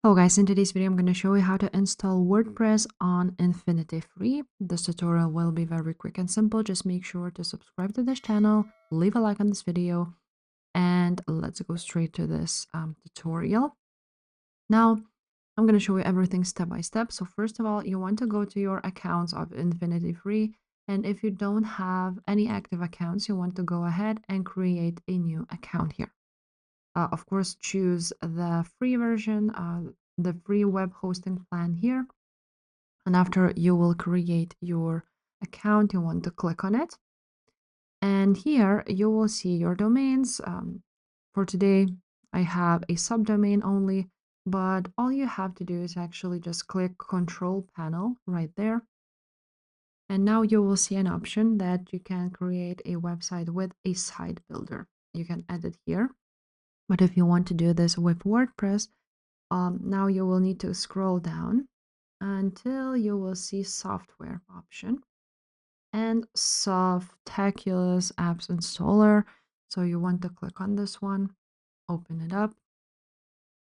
Hello guys, in today's video I'm going to show you how to install WordPress on InfinityFree. This tutorial will be very quick and simple. Just make sure to subscribe to this channel, leave a like on this video, and let's go straight to this tutorial. Now, I'm going to show you everything step by step. So first of all, you want to go to your accounts of InfinityFree. And if you don't have any active accounts, you want to go ahead and create a new account here. Of course, choose the free version, the free web hosting plan here. And after you will create your account, you want to click on it. And here you will see your domains. For today, I have a subdomain only, but all you have to do is actually just click Control Panel right there. And now you will see an option that you can create a website with a site builder. You can edit here. But if you want to do this with WordPress, now you will need to scroll down until you will see software option and Softaculous apps installer. So you want to click on this one, open it up,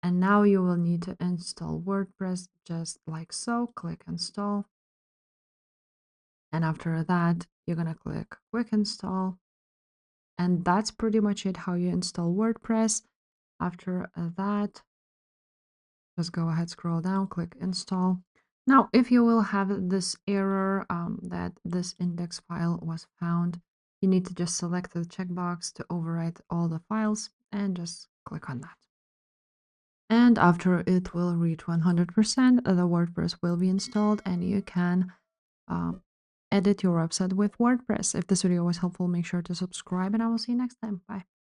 and now you will need to install WordPress just like so. Click install. And after that, you're going to click quick install. And that's pretty much it, how you install WordPress. After that, just go ahead, scroll down, click install. Now, if you will have this error that this index file was found, you need to just select the checkbox to overwrite all the files and just click on that. And after it will reach 100%, the WordPress will be installed and you can edit your website with WordPress. If this video was helpful, make sure to subscribe and I will see you next time. Bye.